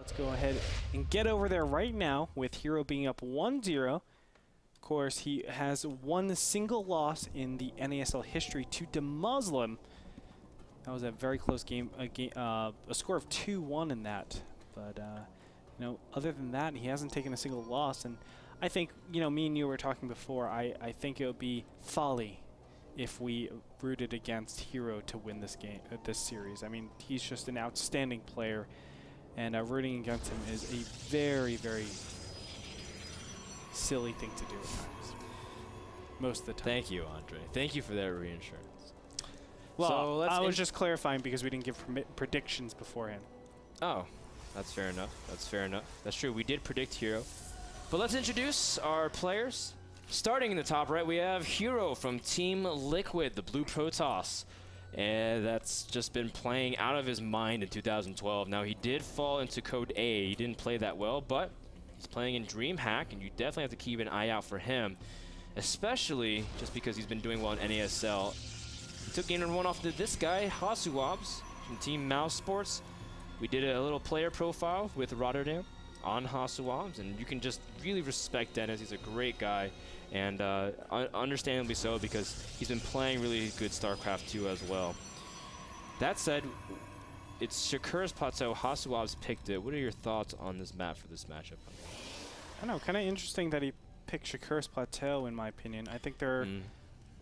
let's go ahead and get over there right now with HerO being up 1-0. Of course, he has one single loss in the NASL history to Muslim. That was a very close game, a score of 2-1 in that. But, you know, other than that, he hasn't taken a single loss. And I think, you know, me and you were talking before, I think it would be folly if we rooted against HerO to win this game, this series. I mean, he's just an outstanding player, and rooting against him is a very, very silly thing to do at times. Most of the time. Thank you, Andre. Thank you for that reassurance. Well, so I was just clarifying because we didn't give predictions beforehand. Oh, that's fair enough. That's fair enough. That's true. We did predict HerO. But let's introduce our players. Starting in the top right, we have HerO from Team Liquid, the Blue Protoss. And that's just been playing out of his mind in 2012. Now, he did fall into Code A. He didn't play that well, but he's playing in DreamHack, and you definitely have to keep an eye out for him, especially just because he's been doing well in NASL. He took game number 1 off to this guy, HasuObs from Team Mouse Sports. We did a little player profile with Rotterdam on HasuObs, and you can just really respect Dennis. He's a great guy, and understandably so, because he's been playing really good Starcraft II as well. That said, it's Shakur's Plateau. HasuObs picked it. What are your thoughts on this map for this matchup? I don't know, kind of interesting that he picked Shakur's Plateau, in my opinion. I think they're...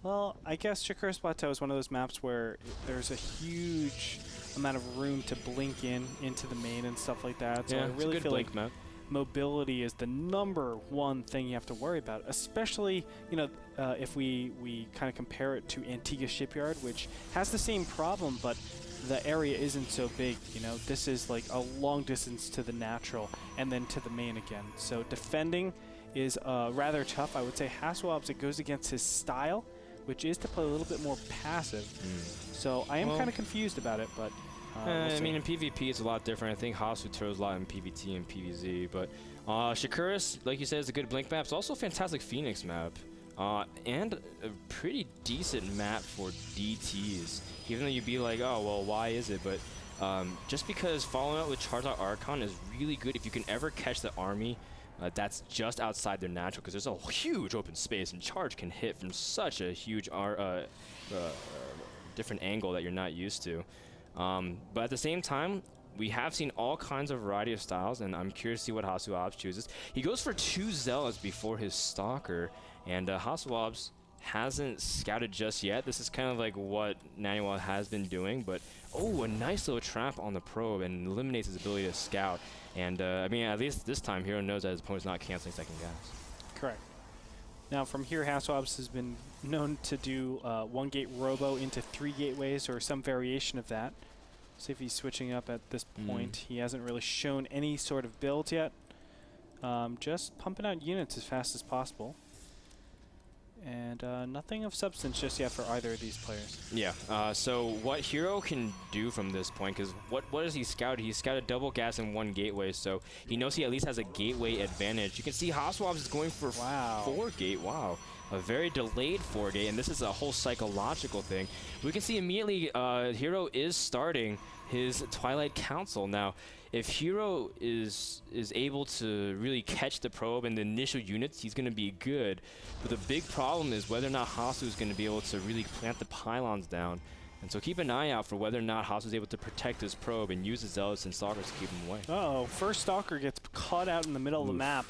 Well, I guess Shakur's Plateau is one of those maps where there's a huge amount of room to blink into the main and stuff like that. So yeah, I really feel like map. Mobility is the #1 thing you have to worry about, especially, you know, if we kind of compare it to Antigua Shipyard, which has the same problem, but the area isn't so big. You know, this is like a long distance to the natural and then to the main again. So defending is rather tough. I would say HasuObs, it goes against his style, which is to play a little bit more passive. So I am kind of confused about it, but I mean, in PvP it's a lot different. I think Hasu throws a lot in PvT and PvZ, but Shakuris, like you said, is a good blink map. It's also a fantastic Phoenix map, and a pretty decent map for DTs. Even though you'd be like, oh, well, why is it? But just because following up with Charizard Archon is really good if you can ever catch the army that's just outside their natural, because there's a huge open space, and Charge can hit from such a huge different angle that you're not used to. But at the same time, we have seen all kinds of variety of styles, and I'm curious to see what HasuObs chooses. He goes for 2 Zealots before his Stalker, and HasuObs hasn't scouted just yet. This is kind of like what Naniwal has been doing, but oh, a nice little trap on the probe and eliminates his ability to scout. And I mean, at least this time, HerO knows that his opponent's not canceling second gas. Correct. Now from here, HasuObs has been known to do 1-gate robo into 3 gateways or some variation of that. See if he's switching up at this point. He hasn't really shown any sort of build yet. Just pumping out units as fast as possible. And nothing of substance just yet for either of these players. Yeah, so what HerO can do from this point, because what does he scout? He scouted double gas and 1 gateway, so he knows he at least has a gateway advantage. You can see HasuObs is going for 4-gate. Wow. A very delayed 4-gate, and this is a whole psychological thing. We can see immediately HerO is starting his Twilight Council. Now, if HerO is able to really catch the probe and the initial units, he's going to be good. But the big problem is whether or not Hasu is going to be able to really plant the pylons down. And so keep an eye out for whether or not Hasu is able to protect his probe and use his Zealots and Stalkers to keep him away. Uh-oh, first Stalker gets caught out in the middle of the map.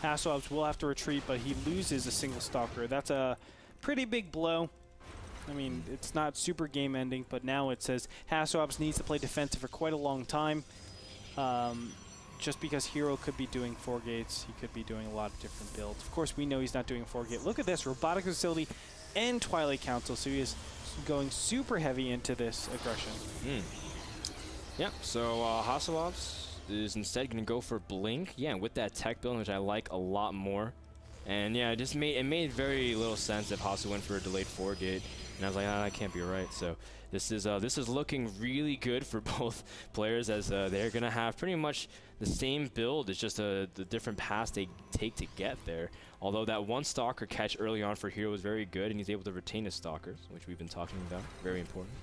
HasuObs will have to retreat, but he loses a single Stalker. That's a pretty big blow. I mean, it's not super game-ending, but now it says HasuObs needs to play defensive for quite a long time. Just because HerO could be doing 4 gates, he could be doing a lot of different builds. Of course, we know he's not doing 4-gate. Look at this, Robotic Facility and Twilight Council, so he is going super heavy into this aggression. Yeah, so HasuObs is instead going to go for Blink. Yeah, with that tech build, which I like a lot more. And yeah, it made very little sense if Hasu went for a delayed 4-gate. And I was like, that can't be right. So this is looking really good for both players, as they're going to have pretty much the same build. It's just the different paths they take to get there. Although that 1 Stalker catch early on for HerO was very good, and he's able to retain his Stalkers, which we've been talking about. Very important.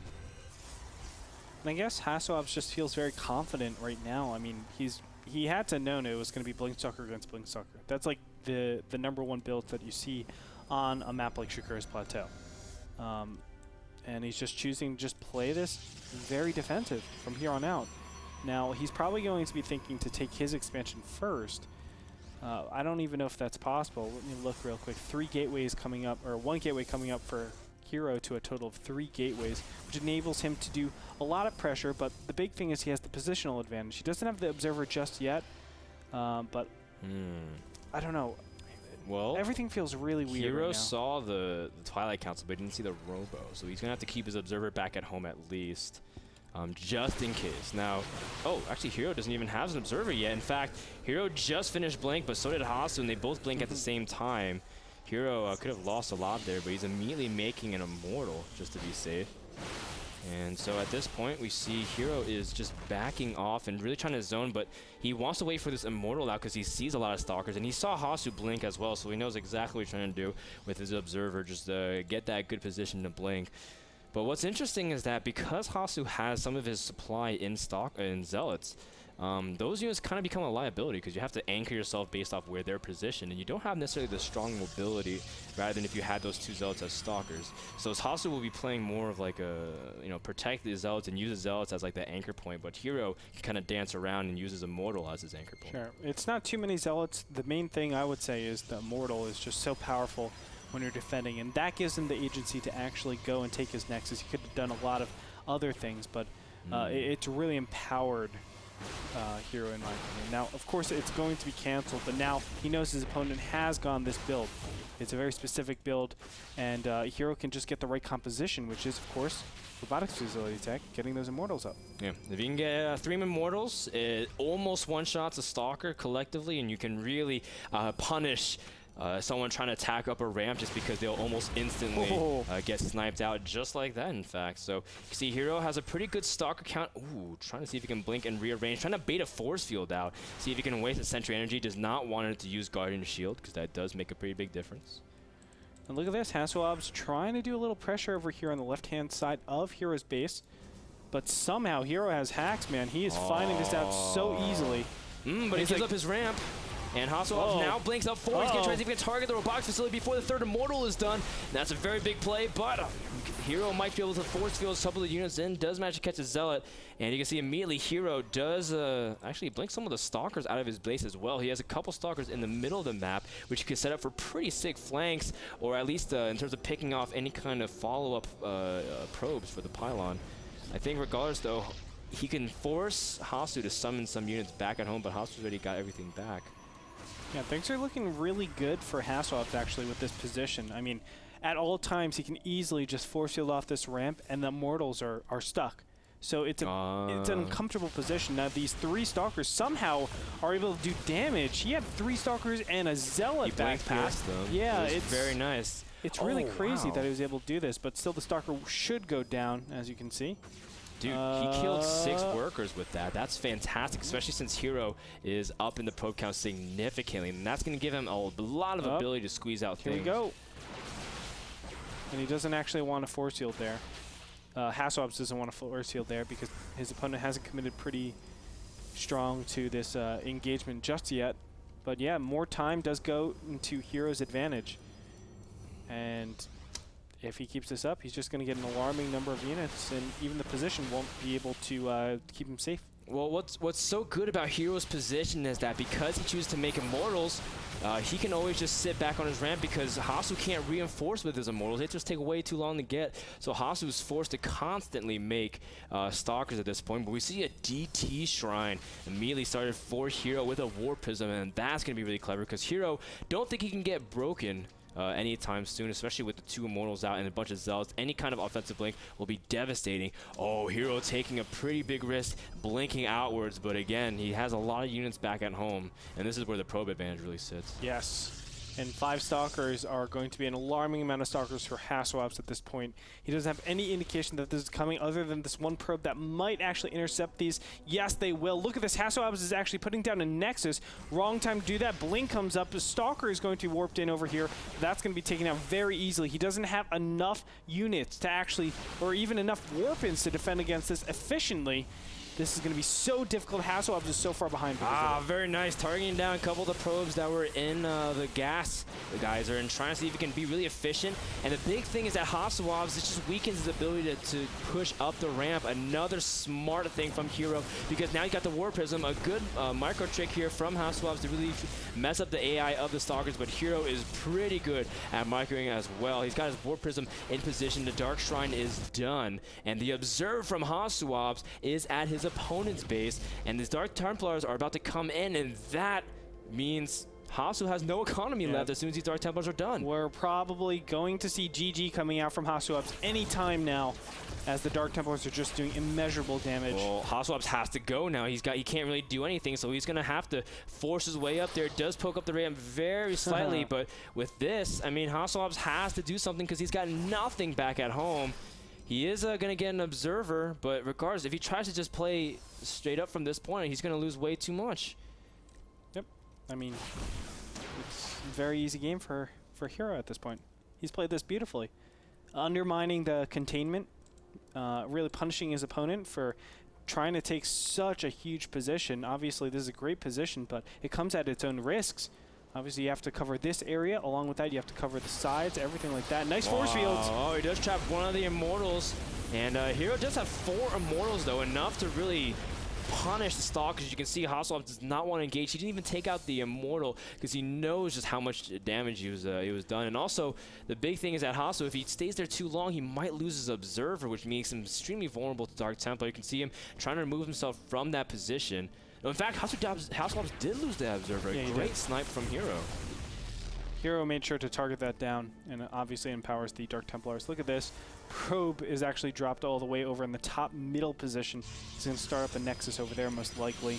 And I guess HasuObs just feels very confident right now. I mean, he's he had to know it was going to be Blink Stalker against Blink Stalker. That's like the #1 build that you see on a map like Shakura's Plateau. And he's just choosing to just play this very defensive from here on out. Now, he's probably going to be thinking to take his expansion first. I don't even know if that's possible. Let me look real quick. 3 gateways coming up, or 1 gateway coming up for HerO to a total of 3 gateways, which enables him to do a lot of pressure, but the big thing is he has the positional advantage. He doesn't have the Observer just yet, but I don't know. Well, everything feels really weird HerO right now. saw the Twilight Council, but didn't see the Robo, so he's going to have to keep his Observer back at home at least, just in case. Now, oh, actually, HerO doesn't even have an Observer yet. In fact, HerO just finished Blink, but so did Hasu, and they both blink at the same time. HerO could have lost a lot there, but he's immediately making an Immortal just to be safe. And so at this point, we see HerO is just backing off and really trying to zone, but he wants to wait for this Immortal out because he sees a lot of Stalkers, and he saw Hasu blink as well, so he knows exactly what he's trying to do with his Observer, just get that good position to blink. But what's interesting is that because Hasu has some of his supply in Zealots, those units kind of become a liability because you have to anchor yourself based off where they're positioned, and you don't have necessarily the strong mobility rather than if you had those 2 Zealots as Stalkers. So Hasu will be playing more of like a, protect the Zealots and use the Zealots as like the anchor point, but HerO can kind of dance around and uses Immortal as his anchor point. Sure. It's not too many Zealots. The main thing I would say is the Immortal is just so powerful when you're defending, and that gives him the agency to actually go and take his Nexus. He could have done a lot of other things, but it's really empowered HerO in my opinion. Now, of course, it's going to be canceled, but now he knows his opponent has gone this build. It's a very specific build, and HerO can just get the right composition, which is, of course, Robotics Facility Tech, getting those Immortals up. Yeah, if you can get 3 Immortals, it almost one-shots a Stalker collectively, and you can really punish someone trying to attack up a ramp just because they'll almost instantly get sniped out just like that, in fact. So you can see HerO has a pretty good Stalker count. Ooh, trying to see if he can blink and rearrange, trying to bait a force field out, see if he can waste a Sentry Energy. Does not want it to use Guardian Shield because that does make a pretty big difference. And look at this, HasuObs trying to do a little pressure over here on the left-hand side of HerO's base, but somehow HerO has hacks, man. He is finding this out so easily. But he gives up his ramp. And HasuObs now blinks up 4. He's going to try to see if he can target the Robotics Facility before the 3rd Immortal is done. That's a very big play, but HerO might be able to force field a couple of the units in. Does manage to catch a Zealot. And you can see immediately HerO does actually blink some of the Stalkers out of his base as well. He has a couple Stalkers in the middle of the map, which he can set up for pretty sick flanks, or at least in terms of picking off any kind of follow-up probes for the pylon. I think regardless, though, he can force Hasu to summon some units back at home, but Hasu's already got everything back. Yeah, things are looking really good for HasuObs actually with this position. I mean, at all times he can easily just force field off this ramp, and the Immortals are stuck. So it's an uncomfortable position. Now these 3 Stalkers somehow are able to do damage. He had 3 Stalkers and a Zealot he back past them. Yeah, it's very nice. It's really crazy that he was able to do this, but still the Stalker should go down, as you can see. Dude, he killed 6 workers with that. That's fantastic, especially since HerO is up in the probe count significantly. And that's going to give him a lot of ability to squeeze out things. Here we go. And he doesn't actually want a force field there. HasuObs doesn't want a force field there because his opponent hasn't committed pretty strong to this engagement just yet. But yeah, more time does go into HerO's advantage. And if he keeps this up, he's just going to get an alarming number of units, and even the position won't be able to keep him safe. Well, what's so good about HerO's position is that because he chooses to make Immortals, he can always just sit back on his ramp because Hasu can't reinforce with his Immortals. They just take way too long to get. So Hasu is forced to constantly make Stalkers at this point. But we see a DT Shrine immediately started for HerO with a War Prism, and that's going to be really clever because HerO don't think he can get broken anytime soon, especially with the 2 Immortals out and a bunch of Zealots. Any kind of offensive blink will be devastating. Oh, HerO taking a pretty big risk, blinking outwards, but again, he has a lot of units back at home, and this is where the probe advantage really sits. Yes. And 5 Stalkers are going to be an alarming amount of Stalkers for HasuObs at this point. He doesn't have any indication that this is coming other than this 1 probe that might actually intercept these. Yes, they will. Look at this. HasuObs is actually putting down a Nexus. Wrong time to do that. Blink comes up. The Stalker is going to be warped in over here. That's going to be taken out very easily. He doesn't have enough units to actually, or even enough warp-ins to defend against this efficiently. This is going to be so difficult. HasuObs is so far behind. Very nice. Targeting down a couple of the probes that were in the gas. The guys are trying to see if he can be really efficient. And the big thing is that HasuObs, it just weakens his ability to push up the ramp. Another smart thing from HerO, because now you got the War Prism, a good micro trick here from HasuObs to really mess up the AI of the Stalkers. But HerO is pretty good at microing as well. He's got his War Prism in position. The Dark Shrine is done. And the Observe from HasuObs is at his opponent's base, and these Dark Templars are about to come in, and that means Hasu has no economy left as soon as these Dark Templars are done. We're probably going to see GG coming out from HasuObs anytime now, as the Dark Templars are just doing immeasurable damage. Well, HasuObs has to go now. He can't really do anything, so he's going to have to force his way up there. It does poke up the ramp very slightly, but with this, I mean, HasuObs has to do something because he's got nothing back at home. He is going to get an Observer, but regardless, if he tries to just play straight up from this point, he's going to lose way too much. Yep. I mean, it's a very easy game for HerO at this point. He's played this beautifully. Undermining the containment, really punishing his opponent for trying to take such a huge position. Obviously, this is a great position, but it comes at its own risks. Obviously, you have to cover this area. Along with that, you have to cover the sides, everything like that. Nice force fields. Oh, he does trap one of the Immortals. And HerO does have 4 Immortals, though, enough to really punish the Stalkers. As you can see, HasuObs does not want to engage. He didn't even take out the Immortal because he knows just how much damage he was done. And also, the big thing is that Hasu, if he stays there too long, he might lose his Observer, which makes him extremely vulnerable to Dark Templar. You can see him trying to remove himself from that position. In fact, HasuObs did lose the Observer. Yeah, Great snipe from HerO. HerO made sure to target that down, and it obviously empowers the Dark Templars. Look at this. Probe is actually dropped all the way over in the top middle position. He's going to start up the Nexus over there, most likely.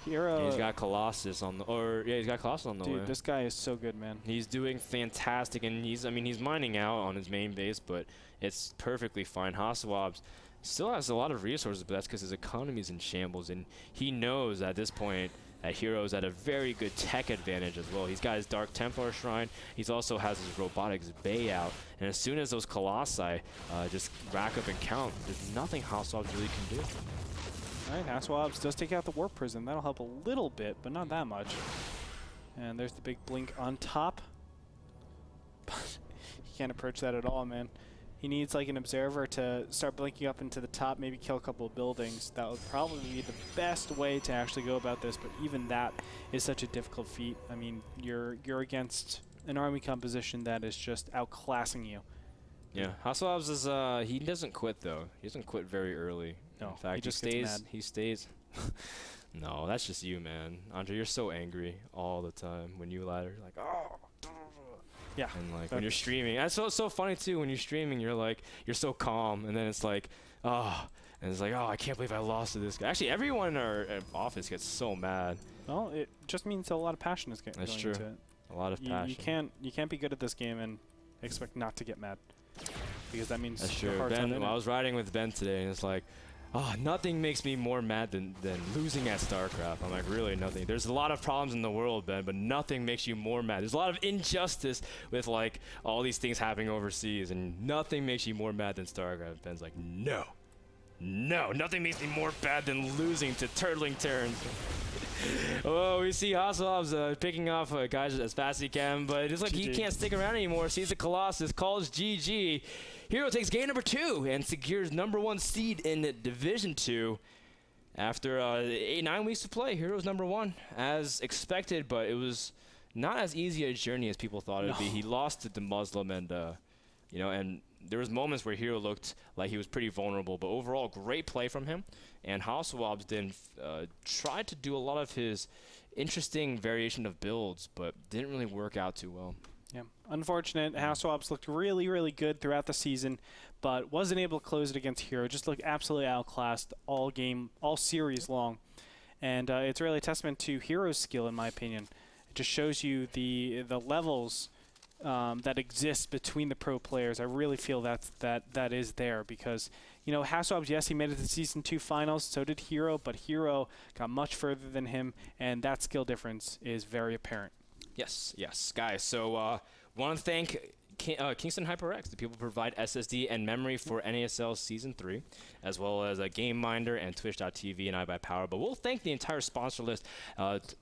HerO. He's got Colossus on the, he's got Colossus on the way. Dude, this guy is so good, man. He's doing fantastic, and he's mining out on his main base, but it's perfectly fine. HasuObs still has a lot of resources, but that's because his economy is in shambles, and he knows at this point that HerO's at a very good tech advantage as well. He's got his Dark Templar Shrine. He also has his Robotics Bay out, and as soon as those Colossi just rack up and count, there's nothing HasuObs really can do. All right, HasuObs does take out the Warp Prism. That'll help a little bit, but not that much. And there's the big blink on top. He can't approach that at all, man. He needs like an Observer to start blinking up into the top, maybe kill a couple of buildings. That would probably be the best way to actually go about this, but even that is such a difficult feat. I mean, you're against an army composition that is just outclassing you. Yeah, HasuObs is, he doesn't quit though. He doesn't quit very early. No, in fact, he just gets mad. He stays. No, that's just you, man. Andre, you're so angry all the time when you ladder. Like, oh. Yeah. And like when you're streaming, it's so funny too. When you're streaming, you're so calm, and then it's like, oh, and it's like, oh, I can't believe I lost to this guy. Actually, everyone in our office gets so mad. Well, it just means a lot of passion is going into it. A lot of passion. You can't be good at this game and expect not to get mad, because that means that's true. Well, I was riding with Ben today, and it's like, oh, nothing makes me more mad than losing at StarCraft. I'm like, really, nothing. There's a lot of problems in the world, Ben, but nothing makes you more mad. There's a lot of injustice with like all these things happening overseas, and nothing makes you more mad than StarCraft. Ben's like, no, nothing makes me more bad than losing to Turtling Terrans. Oh, we see HasuObs picking off guys as fast as he can, but it's like he can't stick around anymore. Sees the Colossus, calls GG. HerO takes game number 2 and secures #1 seed in Division 2. After 9 weeks to play, HerO's #1 as expected, but it was not as easy a journey as people thought it would be. He lost to the Muslim, and and there was moments where HerO looked like he was pretty vulnerable, but overall, great play from him. And HasuObs then tried to do a lot of his interesting variation of builds, but didn't really work out too well. Yeah, unfortunate. HasuObs looked really, really good throughout the season, but wasn't able to close it against HerO. Just looked absolutely outclassed all series long. And it's really a testament to HerO's skill, in my opinion. It just shows you the levels that exist between the pro players. I really feel that is there, because HasuObs, yes, he made it to Season 2 finals, so did HerO, but HerO got much further than him, and that skill difference is very apparent. Yes, guys. So want to thank Kingston HyperX, the people who provide SSD and memory for NASL Season 3, as well as Game Minder and Twitch.tv and iBuyPower. But we'll thank the entire sponsor list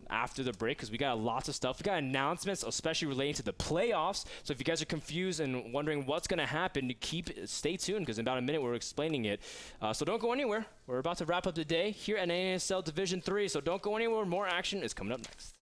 after the break, because we got lots of stuff. We got announcements, especially relating to the playoffs. So if you guys are confused and wondering what's going to happen, stay tuned, because in about a minute we're explaining it. So don't go anywhere. We're about to wrap up the day here at NASL Division 3, so don't go anywhere. More action is coming up next.